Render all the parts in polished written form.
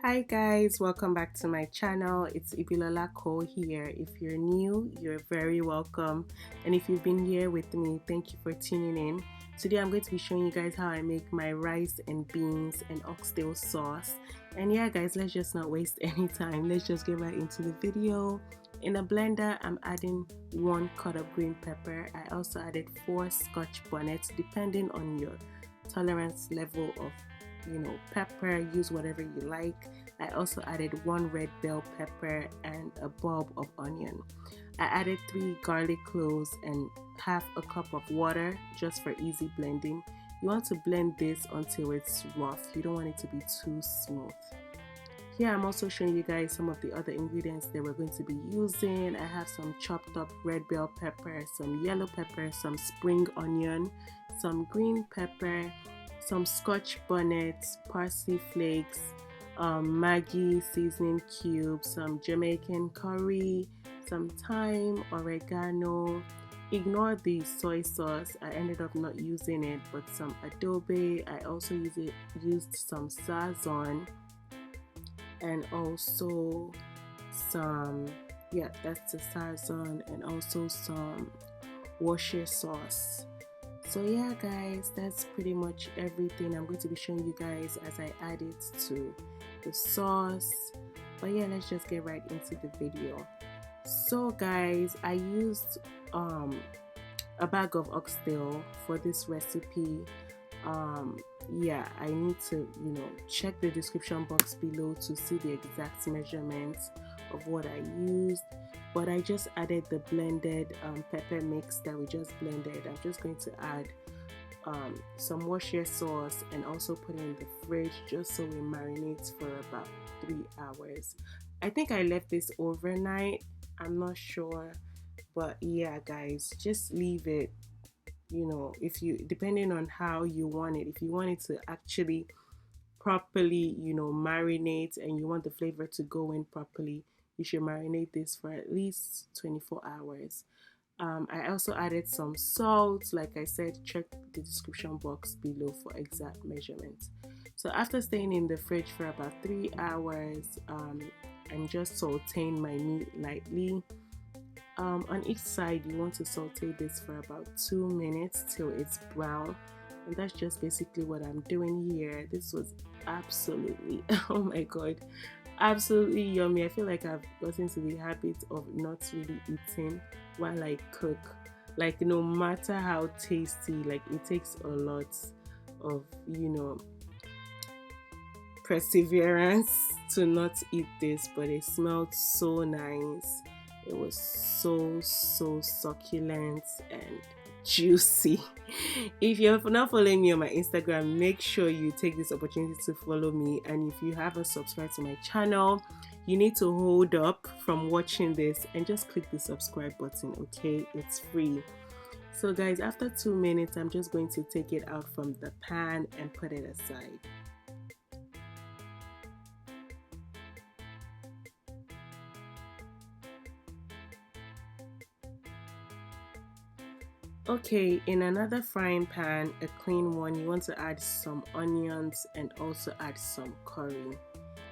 Hi guys, welcome back to my channel. It's Ibilola here. If you're new, you're very welcome. And if you've been here with me, thank you for tuning in. Today I'm going to be showing you guys how I make my rice and beans and oxtail sauce. And yeah guys, let's just not waste any time. Let's just get right into the video. In a blender, I'm adding 1 cut of green pepper. I also added 4 Scotch Bonnets, depending on your tolerance level of pepper. Use whatever you like. I also added 1 red bell pepper and a bulb of onion. I added 3 garlic cloves and half a cup of water just for easy blending. You want to blend this until it's rough. You don't want it to be too smooth. Here I'm also showing you guys some of the other ingredients that we're going to be using. I have some chopped up red bell pepper, some yellow pepper, some spring onion, some green pepper, some Scotch Bonnett, parsley flakes, Maggi seasoning cubes, some Jamaican curry, some thyme, oregano. Ignore the soy sauce, I ended up not using it, but some adobe. I also used some sazon and also some, that's the sazon, and also some Worcestershire sauce. So yeah guys, that's pretty much everything I'm going to be showing you guys as I add it to the sauce. But yeah, let's just get right into the video. So guys, I used a bag of oxtail for this recipe. I need to check the description box below to see the exact measurements of what I used, but I just added the blended pepper mix that we just blended. I'm just going to add some Worcestershire sauce and also put it in the fridge just so it marinates for about 3 hours. I think I left this overnight, I'm not sure, but yeah guys, just leave it, if you, depending on how you want it. If you want it to actually properly marinate and you want the flavor to go in properly, you should marinate this for at least 24 hours. I also added some salt. Like I said, check the description box below for exact measurements. So after staying in the fridge for about 3 hours, I'm just sauteing my meat lightly. On each side, you want to saute this for about 2 minutes till it's brown, and that's just basically what I'm doing here. This was absolutely, oh my god, absolutely yummy. I feel like I've gotten to the habit of not really eating while I cook. Like, no matter how tasty, like, it takes a lot of perseverance to not eat this, but it smelled so nice. It was so succulent and juicy. If you're not following me on my Instagram, make sure you take this opportunity to follow me, and if you haven't subscribed to my channel, you need to hold up from watching this and just click the subscribe button. Okay, it's free. So guys, after 2 minutes, I'm just going to take it out from the pan and put it aside. Okay, in another frying pan, a clean one, you want to add some onions and also add some curry.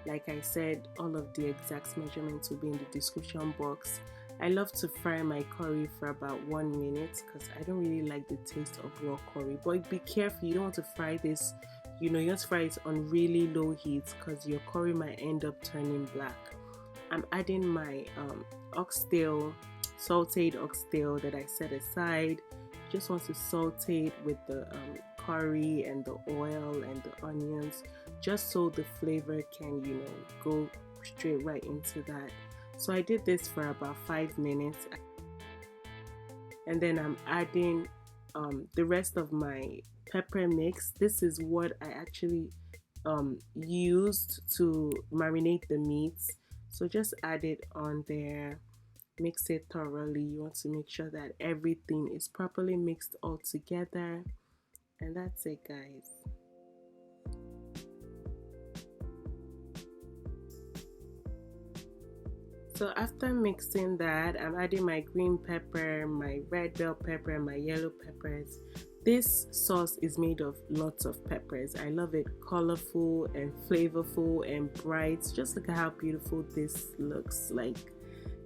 Like I said, all of the exact measurements will be in the description box. I love to fry my curry for about 1 minute because I don't really like the taste of raw curry. But be careful, you don't want to fry this, you want to fry it on really low heat because your curry might end up turning black. I'm adding my oxtail, sauteed oxtail that I set aside. Just want to saute it with the curry and the oil and the onions, just so the flavor can go straight right into that. So I did this for about 5 minutes, and then I'm adding the rest of my pepper mix. This is what I actually used to marinate the meats, so just add it on there. Mix it thoroughly. You want to make sure that everything is properly mixed all together, and that's it guys. So after mixing that, I'm adding my green pepper, my red bell pepper, my yellow peppers. This sauce is made of lots of peppers. I love it colorful and flavorful and bright. Just look at how beautiful this looks like.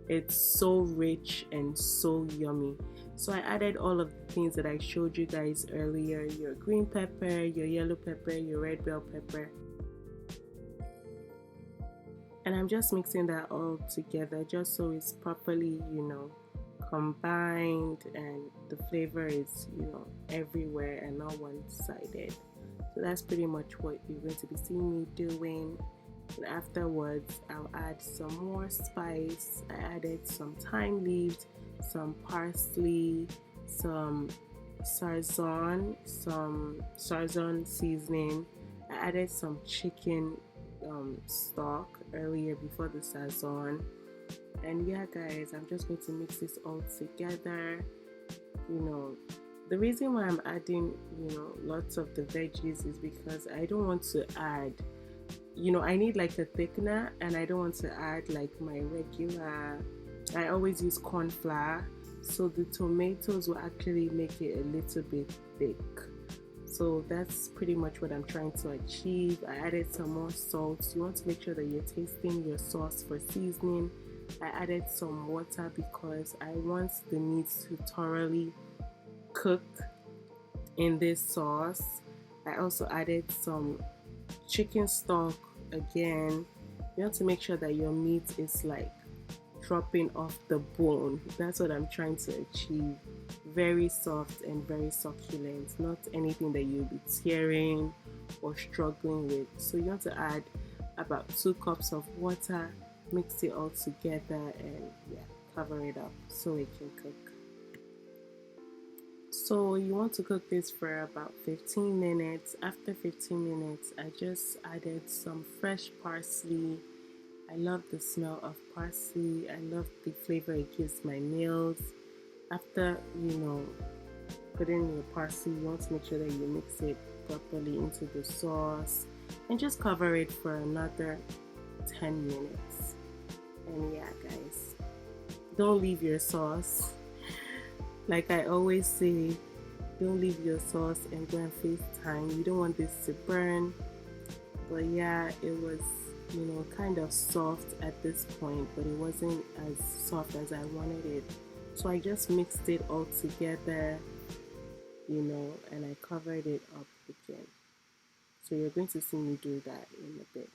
It's so rich and so yummy. So I added all of the things that I showed you guys earlier: your green pepper, your yellow pepper, your red bell pepper. And I'm just mixing that all together just so it's properly, combined and the flavor is, everywhere and not one-sided. So that's pretty much what you're going to be seeing me doing. And afterwards, I'll add some more spice. I added some thyme leaves, some parsley, some sazon seasoning. I added some chicken stock earlier before the sazon. And yeah, guys, I'm just going to mix this all together. The reason why I'm adding, lots of the veggies is because I don't want to add, I need like a thickener, and I don't want to add like my regular, I always use corn flour. So the tomatoes will actually make it a little bit thick. So that's pretty much what I'm trying to achieve. I added some more salt. You want to make sure that you're tasting your sauce for seasoning. I added some water because I want the meat to thoroughly cook in this sauce. I also added some chicken stock. Again, you want to make sure that your meat is like dropping off the bone. That's what I'm trying to achieve. Very soft and very succulent, not anything that you'll be tearing or struggling with. So you want to add about 2 cups of water, mix it all together, and cover it up so it can cook. So you want to cook this for about 15 minutes. After 15 minutes, I just added some fresh parsley. I love the smell of parsley. I love the flavor it gives my meals. After, putting your parsley, you want to make sure that you mix it properly into the sauce and just cover it for another 10 minutes. And yeah, guys, don't leave your sauce. Like I always say, don't leave your sauce and go and FaceTime. You don't want this to burn. But yeah, it was, kind of soft at this point, but it wasn't as soft as I wanted it. So I just mixed it all together, and I covered it up again. So you're going to see me do that in a bit.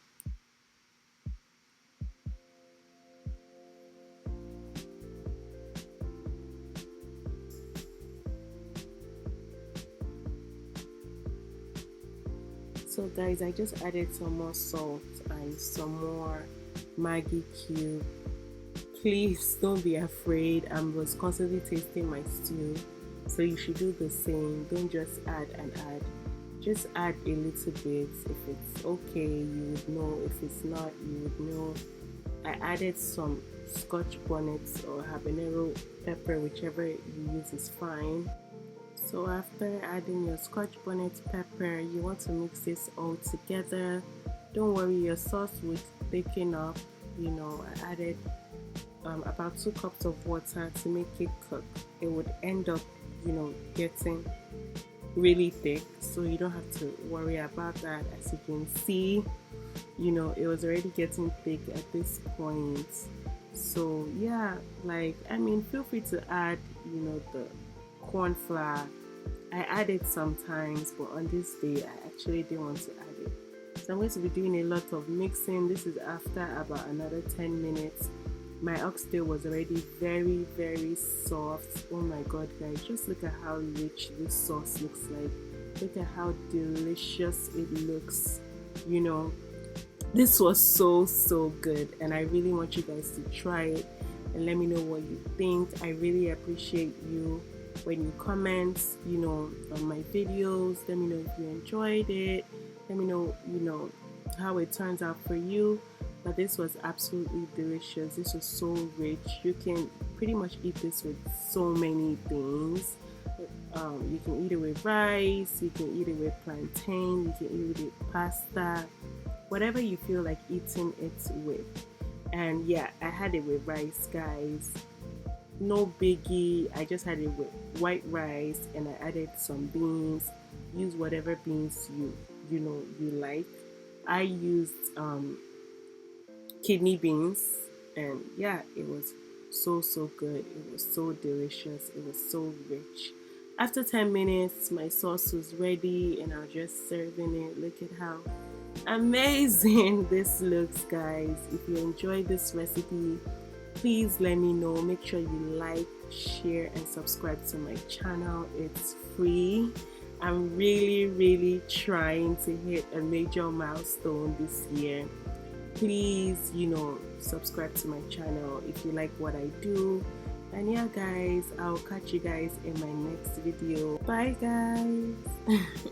So guys, I just added some more salt and some more Maggi cube. Please don't be afraid. I was constantly tasting my stew, so you should do the same. Don't just add and add. Just add a little bit. If it's okay, you would know. If it's not, you would know. I added some Scotch Bonnett or habanero pepper, whichever you use is fine. So after adding your Scotch Bonnett pepper, you want to mix this all together. Don't worry, your sauce would thicken up. I added about 2 cups of water to make it cook. It would end up, getting really thick, so you don't have to worry about that. As you can see, it was already getting thick at this point. So yeah, feel free to add, the corn flour. I add it sometimes, but on this day I actually didn't want to add it. So I'm going to be doing a lot of mixing. This is after about another 10 minutes. My oxtail was already very, very soft. Oh my god, guys, just look at how rich this sauce looks like. Look at how delicious it looks. This was so good, and I really want you guys to try it and let me know what you think. I really appreciate you when you comment, on my videos. Let me know if you enjoyed it. Let me know, how it turns out for you. But this was absolutely delicious. This was so rich. You can pretty much eat this with so many things. You can eat it with rice, you can eat it with plantain, you can eat it with pasta, whatever you feel like eating it with. And yeah, I had it with rice, guys. no biggie. I just had it with white rice and I added some beans. Use whatever beans you like. I used kidney beans, and yeah, it was so good. It was so delicious. It was so rich. After 10 minutes, my sauce was ready and I was just serving it. Look at how amazing this looks, guys. If you enjoyed this recipe, please let me know. Make sure you like, share and subscribe to my channel. It's free. I'm really trying to hit a major milestone this year. Please, subscribe to my channel if you like what I do. And yeah, guys, I'll catch you guys in my next video. Bye, guys.